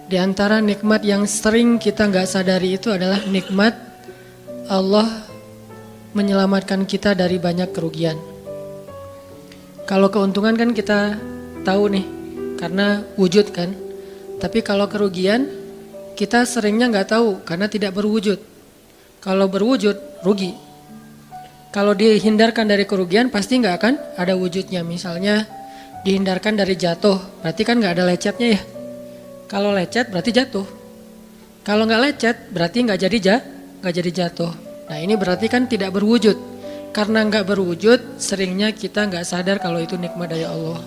Di antara nikmat yang sering kita nggak sadari itu adalah nikmat Allah menyelamatkan kita dari banyak kerugian. Kalau keuntungan kan kita tahu nih, karena wujud kan. Tapi kalau kerugian, kita seringnya nggak tahu karena tidak berwujud. Kalau berwujud, rugi. Kalau dihindarkan dari kerugian, pasti nggak akan ada wujudnya. Misalnya dihindarkan dari jatuh, berarti kan nggak ada lecetnya ya. Kalau lecet berarti jatuh. Kalau nggak lecet berarti nggak jadi jatuh. Nah ini berarti kan tidak berwujud. Karena nggak berwujud, seringnya kita nggak sadar kalau itu nikmat dari Allah.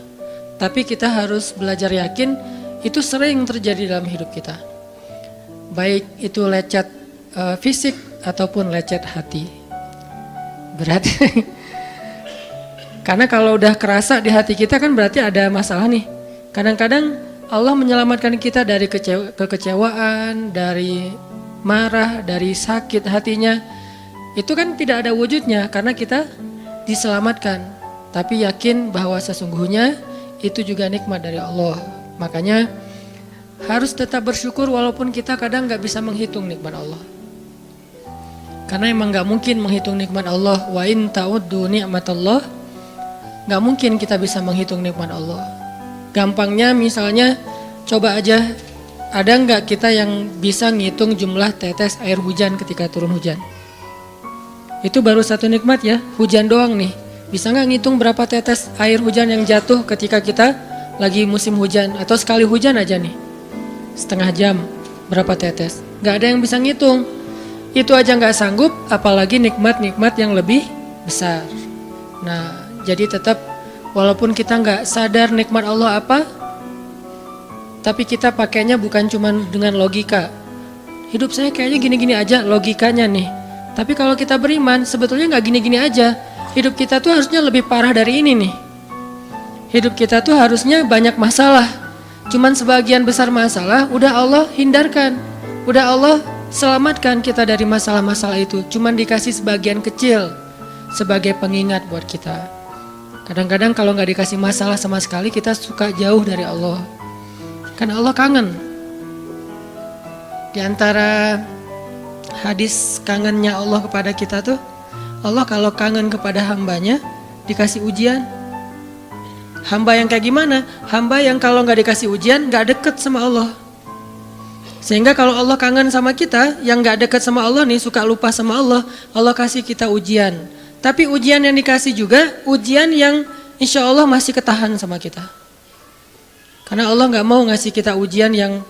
Tapi kita harus belajar yakin itu sering terjadi dalam hidup kita. Baik itu lecet fisik ataupun lecet hati. Berat. Karena kalau udah kerasa di hati kita kan berarti ada masalah nih. Kadang-kadang Allah menyelamatkan kita dari kekecewaan, dari marah, dari sakit hatinya. Itu kan tidak ada wujudnya karena kita diselamatkan. Tapi yakin bahwa sesungguhnya itu juga nikmat dari Allah. Makanya harus tetap bersyukur walaupun kita kadang gak bisa menghitung nikmat Allah. Karena emang gak mungkin menghitung nikmat Allah. Wa in ta'uddu ni'matallah. Gak mungkin kita bisa menghitung nikmat Allah. Gampangnya misalnya coba aja, ada nggak kita yang bisa ngitung jumlah tetes air hujan ketika turun hujan? Itu baru satu nikmat ya, hujan doang nih. Bisa nggak ngitung berapa tetes air hujan yang jatuh ketika kita lagi musim hujan? Atau sekali hujan aja nih, setengah jam berapa tetes? Nggak ada yang bisa ngitung. Itu aja nggak sanggup, apalagi nikmat-nikmat yang lebih besar. Nah jadi tetap walaupun kita nggak sadar nikmat Allah apa, tapi kita pakainya bukan cuma dengan logika. Hidup saya kayaknya gini-gini aja logikanya nih. Tapi kalau kita beriman sebetulnya nggak gini-gini aja. Hidup kita tuh harusnya lebih parah dari ini nih. Hidup kita tuh harusnya banyak masalah. Cuman sebagian besar masalah udah Allah hindarkan. Udah Allah selamatkan kita dari masalah-masalah itu. Cuman dikasih sebagian kecil sebagai pengingat buat kita. Kadang-kadang kalau nggak dikasih masalah sama sekali kita suka jauh dari Allah. Karena Allah kangen. Di antara hadis kangennya Allah kepada kita tuh, Allah kalau kangen kepada hambanya dikasih ujian. Hamba yang kayak gimana? Hamba yang kalau nggak dikasih ujian nggak deket sama Allah. Sehingga kalau Allah kangen sama kita, yang nggak deket sama Allah nih suka lupa sama Allah, Allah kasih kita ujian. Tapi ujian yang dikasih juga ujian yang insya Allah masih ketahan sama kita. Karena Allah gak mau ngasih kita ujian yang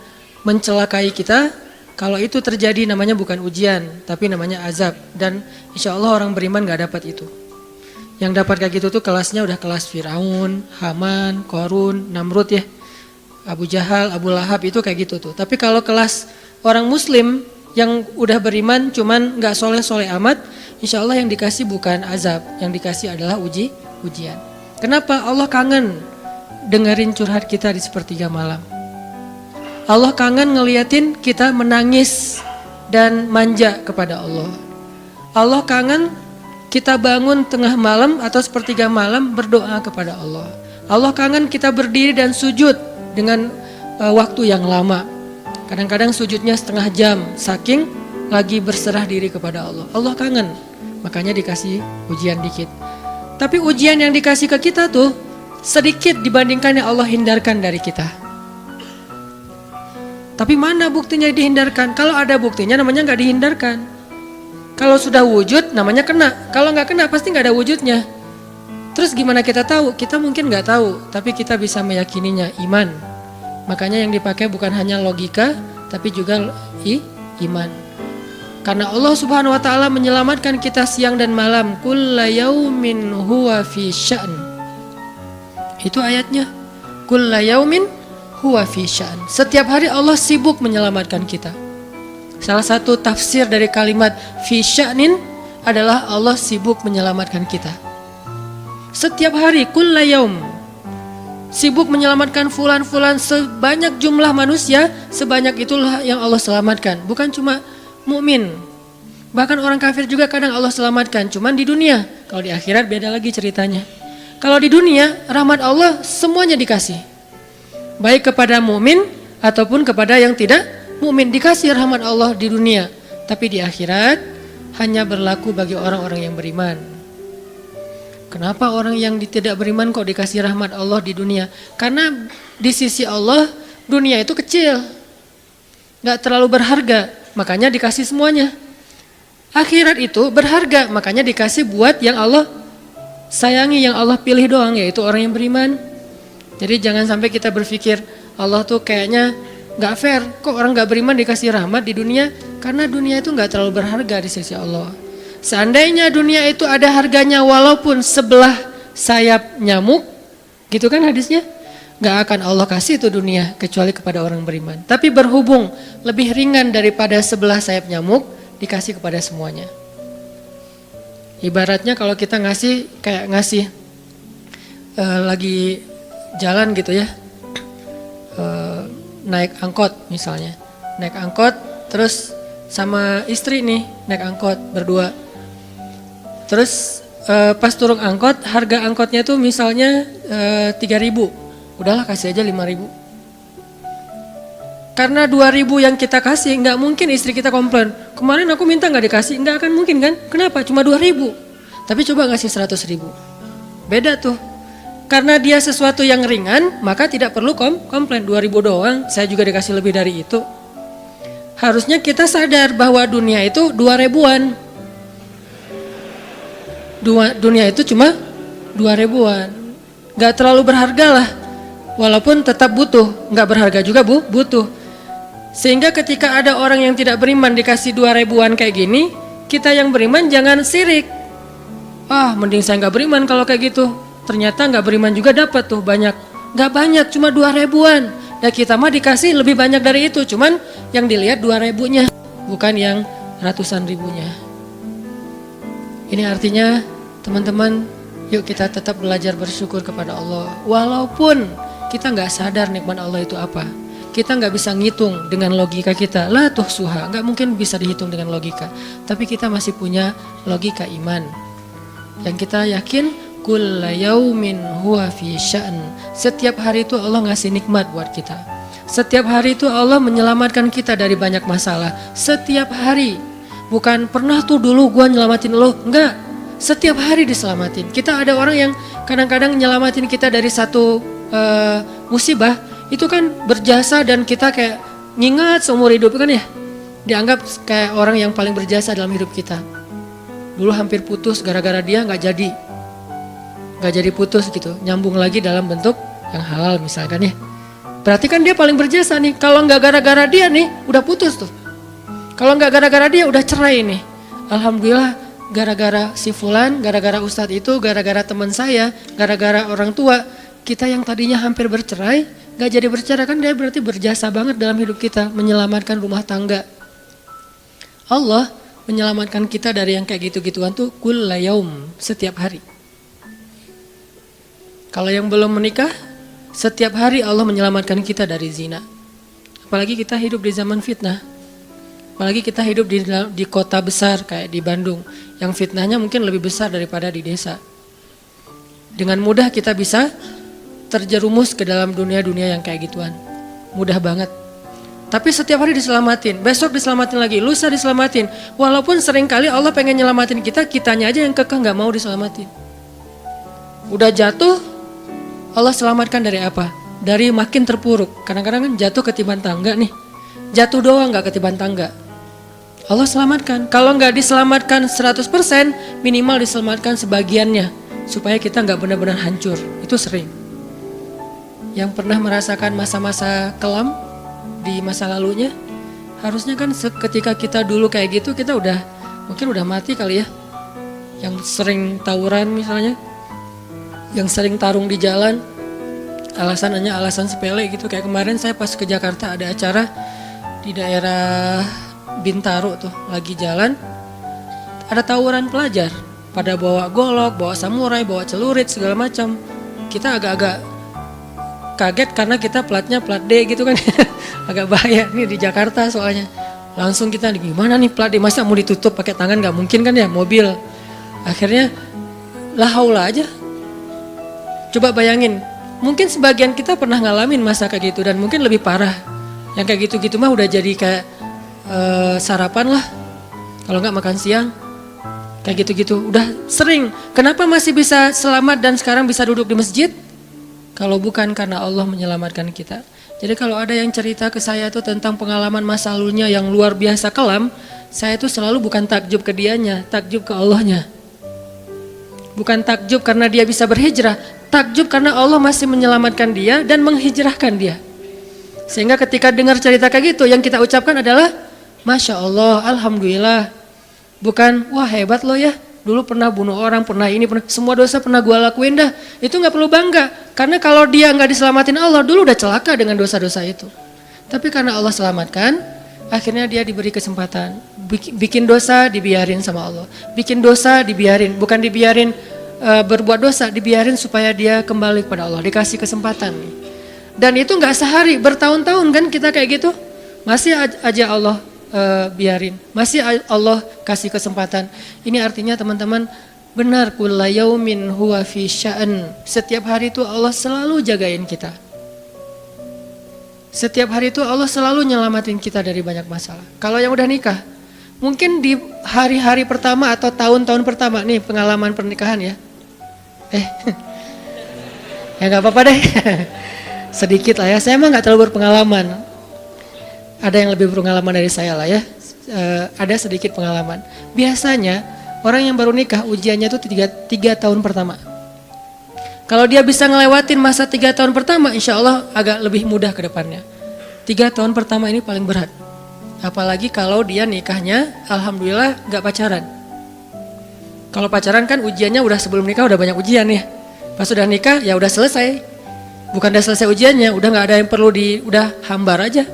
mencelakai kita. Kalau itu terjadi namanya bukan ujian, tapi namanya azab. Dan insya Allah orang beriman gak dapat itu. Yang dapat kayak gitu tuh kelasnya udah kelas Firaun, Haman, Korun, Namrud ya. Abu Jahal, Abu Lahab itu kayak gitu tuh. Tapi kalau kelas orang muslim yang udah beriman cuman gak soleh-soleh amat, insya Allah yang dikasih bukan azab, yang dikasih adalah ujian. Kenapa? Allah kangen dengerin curhat kita di sepertiga malam. Allah kangen ngeliatin kita menangis dan manja kepada Allah. Allah kangen kita bangun tengah malam atau sepertiga malam berdoa kepada Allah. Allah kangen kita berdiri dan sujud dengan waktu yang lama. Kadang-kadang sujudnya setengah jam, saking lagi berserah diri kepada Allah. Allah kangen. Makanya dikasih ujian dikit. Tapi ujian yang dikasih ke kita tuh sedikit dibandingkan yang Allah hindarkan dari kita. Tapi mana buktinya dihindarkan? Kalau ada buktinya namanya gak dihindarkan. Kalau sudah wujud namanya kena. Kalau gak kena pasti gak ada wujudnya. Terus gimana kita tahu? Kita mungkin gak tahu, tapi kita bisa meyakininya, iman. Makanya yang dipakai bukan hanya logika, tapi juga iman. Karena Allah Subhanahu wa taala menyelamatkan kita siang dan malam. Kulla yaumin huwa fi sya'n. Itu ayatnya. Kulla yaumin huwa fi sya'n. Setiap hari Allah sibuk menyelamatkan kita. Salah satu tafsir dari kalimat fi sya'nin adalah Allah sibuk menyelamatkan kita. Setiap hari kulla yaum. Sibuk menyelamatkan fulan-fulan, sebanyak jumlah manusia, sebanyak itulah yang Allah selamatkan. Bukan cuma mukmin, bahkan orang kafir juga kadang Allah selamatkan. Cuman di dunia, kalau di akhirat beda lagi ceritanya. Kalau di dunia rahmat Allah semuanya dikasih, baik kepada mukmin ataupun kepada yang tidak mukmin. Dikasih rahmat Allah di dunia, tapi di akhirat hanya berlaku bagi orang-orang yang beriman. Kenapa orang yang tidak beriman kok dikasih rahmat Allah di dunia? Karena di sisi Allah dunia itu kecil, gak terlalu berharga, makanya dikasih semuanya. Akhirat itu berharga, makanya dikasih buat yang Allah sayangi, yang Allah pilih doang, yaitu orang yang beriman. Jadi jangan sampai kita berpikir Allah tuh kayaknya gak fair, kok orang gak beriman dikasih rahmat di dunia? Karena dunia itu gak terlalu berharga di sisi Allah. Seandainya dunia itu ada harganya walaupun sebelah sayap nyamuk, gitu kan hadisnya, gak akan Allah kasih itu dunia kecuali kepada orang beriman. Tapi berhubung lebih ringan daripada sebelah sayap nyamuk, dikasih kepada semuanya. Ibaratnya kalau kita ngasih kayak ngasih lagi jalan gitu ya, naik angkot misalnya, naik angkot terus sama istri nih naik angkot berdua. Terus pas turun angkot, harga angkotnya tuh misalnya 3.000, udahlah kasih aja 5.000. Karena 2.000 yang kita kasih, nggak mungkin istri kita komplain, kemarin aku minta nggak dikasih, nggak akan mungkin kan? Kenapa? Cuma 2.000. Tapi coba ngasih 100.000, beda tuh. Karena dia sesuatu yang ringan, maka tidak perlu komplain. 2.000 doang, saya juga dikasih lebih dari itu. Harusnya kita sadar bahwa dunia itu 2.000-an. Dunia itu cuma 2.000-an, gak terlalu berharga lah, walaupun tetap butuh, gak berharga juga butuh. Sehingga ketika ada orang yang tidak beriman dikasih 2.000-an kayak gini, kita yang beriman jangan sirik. Mending saya gak beriman kalau kayak gitu. Ternyata gak beriman juga dapat tuh banyak, gak banyak, cuma 2.000-an. Dan kita mah dikasih lebih banyak dari itu, cuman yang dilihat 2.000-nya, bukan yang ratusan ribunya. Ini artinya teman-teman, yuk kita tetap belajar bersyukur kepada Allah. Walaupun kita gak sadar nikmat Allah itu apa. Kita gak bisa ngitung dengan logika kita. La tuhsuha, gak mungkin bisa dihitung dengan logika. Tapi kita masih punya logika iman. Yang kita yakin, kulla yaumin huwa fi sya'n. Setiap hari itu Allah ngasih nikmat buat kita. Setiap hari itu Allah menyelamatkan kita dari banyak masalah. Setiap hari. Bukan pernah tuh dulu gua nyelamatin lo, enggak. Setiap hari diselamatin. Kita ada orang yang kadang-kadang nyelamatin kita dari satu musibah, itu kan berjasa dan kita kayak ngingat seumur hidup kan ya. Dianggap kayak orang yang paling berjasa dalam hidup kita. Dulu hampir putus gara-gara dia gak jadi putus gitu. Nyambung lagi dalam bentuk yang halal misalkan ya. Berarti kan dia paling berjasa nih. Kalau gak gara-gara dia nih udah putus tuh. Kalau gak gara-gara dia udah cerai nih. Alhamdulillah gara-gara si fulan, gara-gara ustadz itu, gara-gara teman saya, gara-gara orang tua, kita yang tadinya hampir bercerai, gak jadi bercerai kan dia berarti berjasa banget dalam hidup kita, menyelamatkan rumah tangga. Allah menyelamatkan kita dari yang kayak gitu-gituan tuh kulla yaum, setiap hari. Kalau yang belum menikah, setiap hari Allah menyelamatkan kita dari zina. Apalagi kita hidup di zaman fitnah. Apalagi kita hidup di kota besar kayak di Bandung, yang fitnahnya mungkin lebih besar daripada di desa. Dengan mudah kita bisa terjerumus ke dalam dunia-dunia yang kayak gituan. Mudah banget. Tapi setiap hari diselamatin, besok diselamatin lagi, lusa diselamatin. Walaupun seringkali Allah pengen nyelamatin kita, kitanya aja yang kekeh gak mau diselamatin. Udah jatuh, Allah selamatkan dari apa? Dari makin terpuruk. Kadang-kadang kan jatuh ketiban tangga nih. Jatuh doang gak ketiban tangga. Allah selamatkan. Kalau nggak diselamatkan 100%, minimal diselamatkan sebagiannya supaya kita nggak benar-benar hancur. Itu sering. Yang pernah merasakan masa-masa kelam di masa lalunya, harusnya kan ketika kita dulu kayak gitu kita mungkin udah mati kali ya. Yang sering tawuran misalnya, yang sering tarung di jalan, alasannya alasan sepele gitu. Kayak kemarin saya pas ke Jakarta ada acara di daerah Bintaro tuh, lagi jalan ada tawuran pelajar, pada bawa golok, bawa samurai, bawa celurit segala macam. Kita agak-agak kaget karena kita platnya plat D gitu kan. Agak bahaya nih di Jakarta soalnya. Langsung kita gimana nih plat D, masa mau ditutup pakai tangan, gak mungkin kan ya mobil. Akhirnya la haula aja. Coba bayangin, mungkin sebagian kita pernah ngalamin masa kayak gitu dan mungkin lebih parah. Yang kayak gitu-gitu mah udah jadi kayak sarapan lah. Kalau nggak makan siang. Kayak gitu-gitu. Udah sering. Kenapa masih bisa selamat dan sekarang bisa duduk di masjid? Kalau bukan karena Allah menyelamatkan kita. Jadi kalau ada yang cerita ke saya tuh tentang pengalaman masa lalunya yang luar biasa kelam, saya tuh selalu bukan takjub ke dianya, takjub ke Allahnya. Bukan takjub karena dia bisa berhijrah, takjub karena Allah masih menyelamatkan dia dan menghijrahkan dia. Sehingga ketika dengar cerita kayak gitu, yang kita ucapkan adalah Masya Allah, Alhamdulillah. Bukan, wah hebat lo ya, dulu pernah bunuh orang, pernah ini, pernah semua dosa pernah gue lakuin dah. Itu gak perlu bangga, karena kalau dia gak diselamatin Allah, dulu udah celaka dengan dosa-dosa itu. Tapi karena Allah selamatkan, akhirnya dia diberi kesempatan. Bikin dosa dibiarin sama Allah. Bikin dosa dibiarin, bukan dibiarin berbuat dosa, dibiarin supaya dia kembali kepada Allah, dikasih kesempatan. Dan itu gak sehari, bertahun-tahun kan kita kayak gitu. Masih aja Allah biarin, masih Allah kasih kesempatan. Ini artinya teman-teman, benar, kulla yaumin huwa fi sya'an. Setiap hari itu Allah selalu jagain kita. Setiap hari itu Allah selalu nyelamatin kita dari banyak masalah. Kalau yang udah nikah, mungkin di hari-hari pertama atau tahun-tahun pertama nih pengalaman pernikahan ya. Ya nggak apa-apa deh. Sedikit lah ya, saya emang gak terlalu berpengalaman. Ada yang lebih berpengalaman dari saya lah ya. Ada sedikit pengalaman. Biasanya orang yang baru nikah ujiannya tuh 3 tahun pertama. Kalau dia bisa ngelewatin masa 3 tahun pertama, insya Allah agak lebih mudah ke depannya. 3 tahun pertama ini paling berat. Apalagi kalau dia nikahnya alhamdulillah gak pacaran. Kalau pacaran kan ujiannya udah sebelum nikah udah banyak ujian ya. Pas udah nikah ya udah selesai. Bukan udah selesai ujiannya, udah gak ada yang perlu udah hambar aja.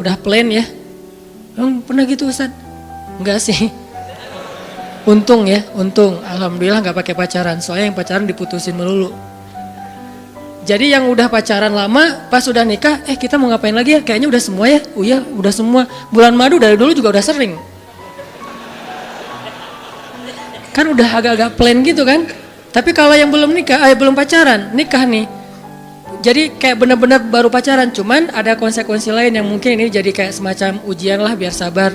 Udah plain ya. Pernah gitu Ustaz? Enggak sih. Untung ya, untung. Alhamdulillah gak pakai pacaran, soalnya yang pacaran diputusin melulu. Jadi yang udah pacaran lama, pas udah nikah, kita mau ngapain lagi ya? Kayaknya udah semua ya. Oh iya, udah semua. Bulan madu dari dulu juga udah sering. Kan udah agak-agak plain gitu kan. Tapi kalau yang belum nikah, belum pacaran, nikah nih. Jadi kayak benar-benar baru pacaran, cuman ada konsekuensi lain yang mungkin ini jadi kayak semacam ujian lah biar sabar.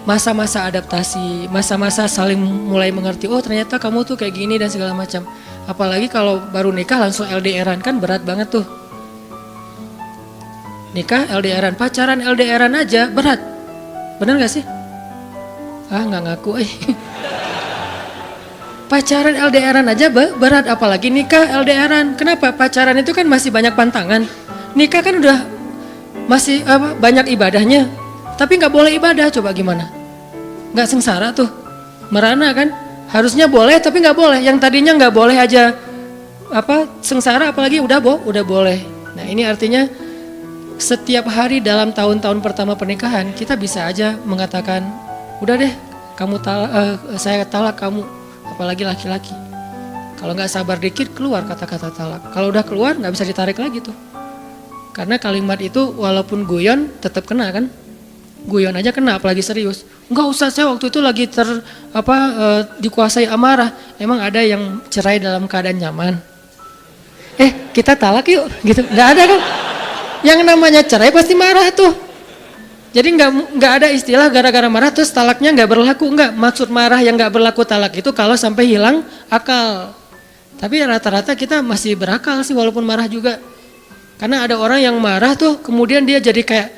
Masa-masa adaptasi, masa-masa saling mulai mengerti, oh ternyata kamu tuh kayak gini dan segala macam. Apalagi kalau baru nikah langsung LDRan kan berat banget tuh. Nikah LDRan, pacaran LDRan aja berat. Bener gak sih? Nggak ngaku Pacaran LDRan aja berat, apalagi nikah LDRan. Kenapa? Pacaran itu kan masih banyak pantangan. Nikah kan udah masih banyak ibadahnya. Tapi nggak boleh ibadah, coba gimana? Nggak sengsara tuh, merana kan? Harusnya boleh tapi nggak boleh. Yang tadinya nggak boleh aja sengsara, apalagi udah boleh. Nah ini artinya setiap hari dalam tahun-tahun pertama pernikahan kita bisa aja mengatakan, udah deh, saya talak kamu. Apalagi laki-laki. Kalau nggak sabar dikit keluar kata-kata talak. Kalau udah keluar nggak bisa ditarik lagi tuh. Karena kalimat itu walaupun guyon tetap kena kan. Guyon aja kena, apalagi serius. Enggak usah, saya waktu itu lagi dikuasai amarah. Emang ada yang cerai dalam keadaan nyaman? Kita talak yuk, gitu. Nggak ada kan? Yang namanya cerai pasti marah tuh. Jadi nggak ada istilah gara-gara marah terus talaknya nggak berlaku, nggak. Maksud marah yang nggak berlaku talak itu kalau sampai hilang akal. Tapi rata-rata kita masih berakal sih walaupun marah juga. Karena ada orang yang marah tuh kemudian dia jadi kayak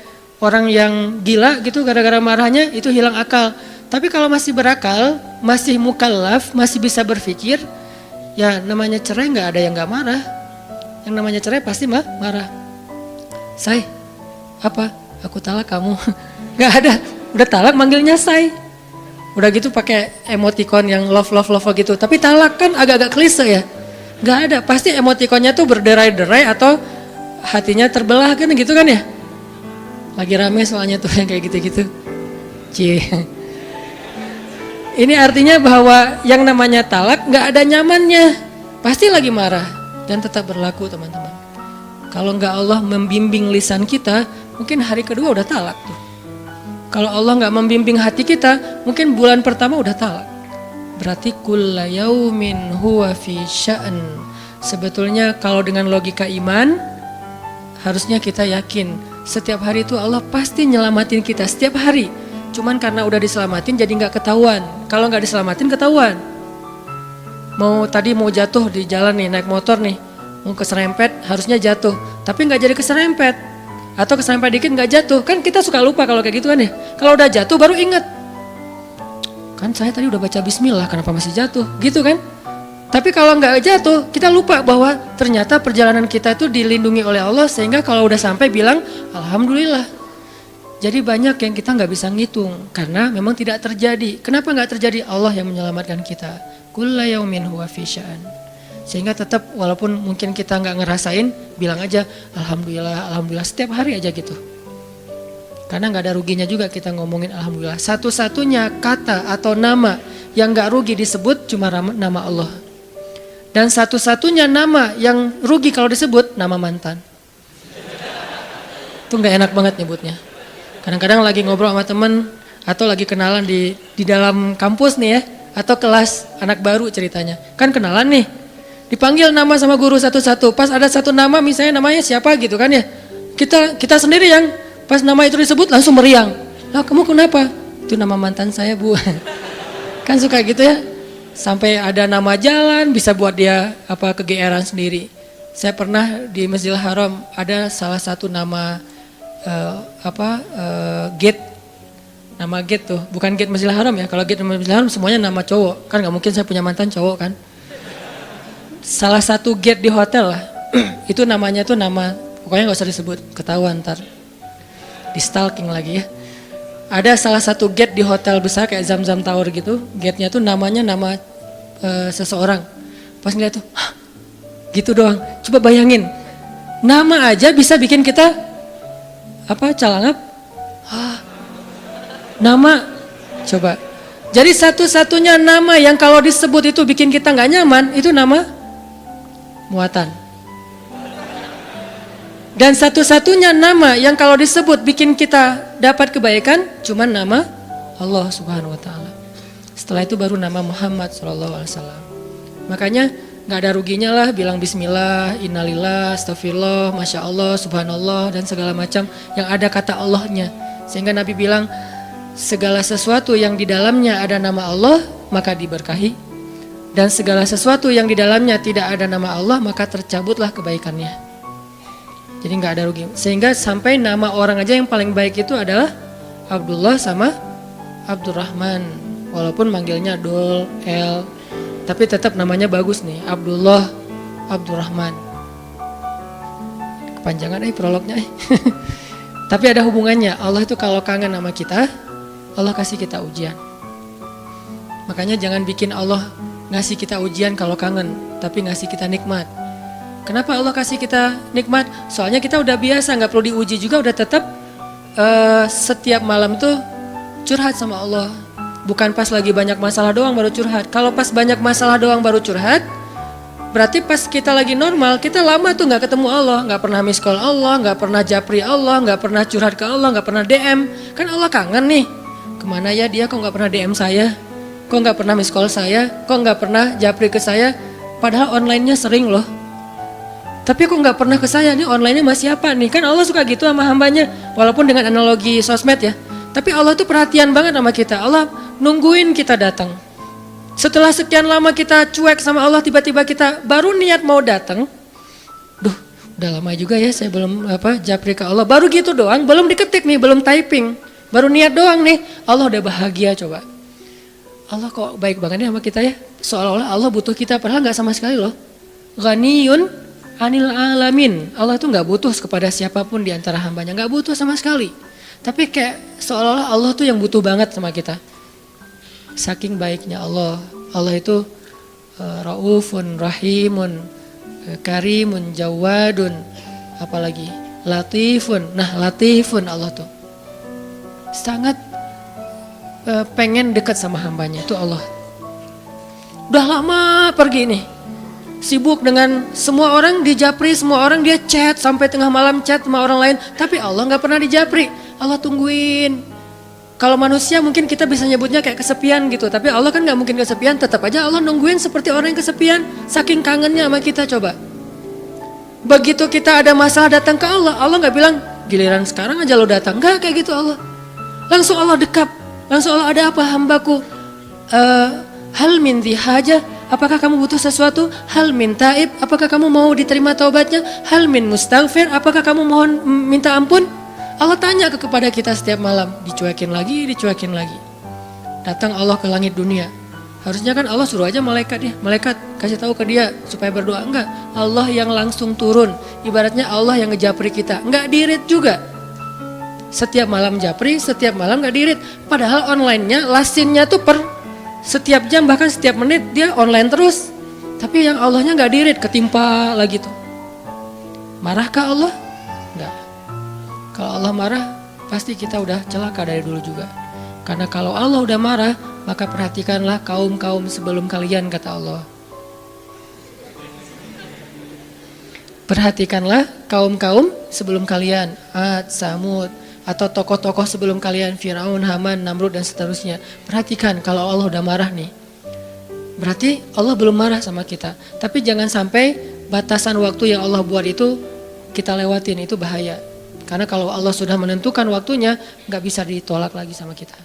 orang yang gila gitu gara-gara marahnya itu hilang akal. Tapi kalau masih berakal, masih mukallaf, masih bisa berpikir, ya namanya cerai nggak ada yang nggak marah. Yang namanya cerai pasti marah. Say, aku talak kamu. Gak ada, udah talak manggilnya say. Udah gitu pakai emoticon yang love gitu. Tapi talak kan agak-agak klise ya. Gak ada, pasti emoticonnya tuh berderai-derai atau hatinya terbelah kan gitu kan ya. Lagi rame soalnya tuh yang kayak gitu-gitu. Ini artinya bahwa yang namanya talak gak ada nyamannya. Pasti lagi marah dan tetap berlaku teman-teman. Kalau nggak Allah membimbing lisan kita, mungkin hari kedua udah talak tuh. Kalau Allah nggak membimbing hati kita, mungkin bulan pertama udah talak. Berarti kulla yaumin huwa fi sya'an. Sebetulnya kalau dengan logika iman, harusnya kita yakin setiap hari itu Allah pasti nyelamatin kita setiap hari. Cuman karena udah diselamatin jadi nggak ketahuan. Kalau nggak diselamatin ketahuan. Tadi mau jatuh di jalan nih, naik motor nih, mau keserempet harusnya jatuh, tapi nggak jadi keserempet. Atau keserempet dikit nggak jatuh, kan kita suka lupa kalau kayak gitu kan ya. Kalau udah jatuh baru ingat, kan saya tadi udah baca bismillah, kenapa masih jatuh, gitu kan. Tapi kalau nggak jatuh, kita lupa bahwa ternyata perjalanan kita itu dilindungi oleh Allah, sehingga kalau udah sampai bilang alhamdulillah. Jadi banyak yang kita nggak bisa ngitung, karena memang tidak terjadi. Kenapa nggak terjadi? Allah yang menyelamatkan kita. Kulla yaumin huwa fi sya'an. Sehingga tetap walaupun mungkin kita nggak ngerasain, bilang aja alhamdulillah, alhamdulillah setiap hari aja gitu. Karena nggak ada ruginya juga kita ngomongin alhamdulillah. Satu-satunya kata atau nama yang nggak rugi disebut cuma nama Allah. Dan satu-satunya nama yang rugi kalau disebut nama mantan. Itu nggak enak banget nyebutnya. Kadang-kadang lagi ngobrol sama temen atau lagi kenalan di dalam kampus nih ya, atau kelas anak baru ceritanya. Kan kenalan nih. Dipanggil nama sama guru satu-satu. Pas ada satu nama misalnya namanya siapa gitu kan ya. Kita sendiri yang pas nama itu disebut langsung meriang. Lah kamu kenapa? Itu nama mantan saya bu. Kan suka gitu ya. Sampai ada nama jalan bisa buat dia kegeeran sendiri. Saya pernah di Masjidil Haram ada salah satu nama gate. Nama gate tuh bukan gate Masjidil Haram ya. Kalau gate Masjidil Haram semuanya nama cowok. Kan gak mungkin saya punya mantan cowok kan. Salah satu gate di hotel lah, itu namanya tuh nama, pokoknya gak usah disebut, ketahuan ntar, di stalking lagi ya. Ada salah satu gate di hotel besar kayak Zamzam Tower gitu, gate-nya tuh namanya nama seseorang. Pas ngeliat tuh, hah, gitu doang, coba bayangin, nama aja bisa bikin kita, calangap, nama, coba. Jadi satu-satunya nama yang kalau disebut itu bikin kita gak nyaman, itu nama muatan. Dan satu-satunya nama yang kalau disebut bikin kita dapat kebaikan cuma nama Allah Subhanahu wa taala. Setelah itu baru nama Muhammad sallallahu alaihi wasallam. Makanya nggak ada ruginya lah bilang bismillah, innalillah, astagfirullah, masya Allah, subhanallah dan segala macam yang ada kata Allahnya. Sehingga Nabi bilang segala sesuatu yang di dalamnya ada nama Allah maka diberkahi. Dan segala sesuatu yang di dalamnya tidak ada nama Allah maka tercabutlah kebaikannya. Jadi nggak ada rugi. Sehingga sampai nama orang aja yang paling baik itu adalah Abdullah sama Abdurrahman. Walaupun manggilnya Dul, El, tapi tetap namanya bagus nih, Abdullah, Abdurrahman. Kepanjangan prolognya. Tapi ada hubungannya. Allah itu kalau kangen sama kita, Allah kasih kita ujian. Makanya jangan bikin Allah ngasih kita ujian kalau kangen, tapi ngasih kita nikmat. Kenapa Allah kasih kita nikmat? Soalnya kita udah biasa, nggak perlu diuji juga, udah tetap setiap malam tuh curhat sama Allah. Bukan pas lagi banyak masalah doang baru curhat. Kalau pas banyak masalah doang baru curhat, berarti pas kita lagi normal, kita lama tuh nggak ketemu Allah, nggak pernah miss call Allah, nggak pernah japri Allah, nggak pernah curhat ke Allah, nggak pernah DM. Kan Allah kangen nih, kemana ya dia kok nggak pernah DM saya? Kok nggak pernah miss call saya, kok nggak pernah japri ke saya, padahal online-nya sering loh. Tapi kok nggak pernah ke saya, nih online-nya masih apa nih? Kan Allah suka gitu sama hambanya, walaupun dengan analogi sosmed ya. Tapi Allah tuh perhatian banget sama kita, Allah nungguin kita datang. Setelah sekian lama kita cuek sama Allah, tiba-tiba kita baru niat mau datang. Duh, udah lama juga ya saya belum japri ke Allah, baru gitu doang, belum diketik nih, belum typing. Baru niat doang nih, Allah udah bahagia coba. Allah kok baik banget nih sama kita ya. Seolah-olah Allah butuh kita, padahal gak sama sekali loh. Ghaniyun anil alamin. Allah tuh gak butuh kepada siapapun di antara hambanya. Gak butuh sama sekali. Tapi kayak seolah-olah Allah tuh yang butuh banget sama kita. Saking baiknya Allah. Allah itu raufun, rahimun, karimun, jawadun. Apalagi latifun. Nah latifun Allah tuh. Sangat pengen dekat sama hambanya, itu Allah. Udah lama pergi nih, sibuk dengan semua orang di japri, semua orang dia chat sampai tengah malam chat sama orang lain, tapi Allah nggak pernah di japri. Allah tungguin. Kalau manusia mungkin kita bisa nyebutnya kayak kesepian gitu, tapi Allah kan nggak mungkin kesepian, tetap aja Allah nungguin seperti orang yang kesepian, saking kangennya sama kita coba. Begitu kita ada masalah datang ke Allah, Allah nggak bilang giliran sekarang aja lo datang, nggak kayak gitu Allah. Langsung Allah dekap, langsung Allah, ada apa hambaku? Hal min haja, apakah kamu butuh sesuatu? Hal min taib, apakah kamu mau diterima taubatnya? Hal min mustaghfir, apakah kamu mohon minta ampun? Allah tanya kepada kita setiap malam, dicuekin lagi. Datang Allah ke langit dunia. Harusnya kan Allah suruh aja malaikat kasih tahu ke dia supaya berdoa. Enggak, Allah yang langsung turun. Ibaratnya Allah yang ngejapri kita, enggak dirit juga. Setiap malam japri, setiap malam enggak dirit. Padahal online-nya, lasinnya tuh per setiap jam, bahkan setiap menit dia online terus. Tapi yang Allahnya enggak dirit, ketimpa lagi tuh. Marahkah Allah? Enggak. Kalau Allah marah, pasti kita udah celaka dari dulu juga. Karena kalau Allah udah marah, maka perhatikanlah kaum-kaum sebelum kalian, kata Allah. Perhatikanlah kaum-kaum sebelum kalian, Ad, Samud, atau tokoh-tokoh sebelum kalian, Firaun, Haman, Namrud, dan seterusnya. Perhatikan kalau Allah udah marah nih. Berarti Allah belum marah sama kita. Tapi jangan sampai batasan waktu yang Allah buat itu kita lewatin, itu bahaya. Karena kalau Allah sudah menentukan waktunya, gak bisa ditolak lagi sama kita.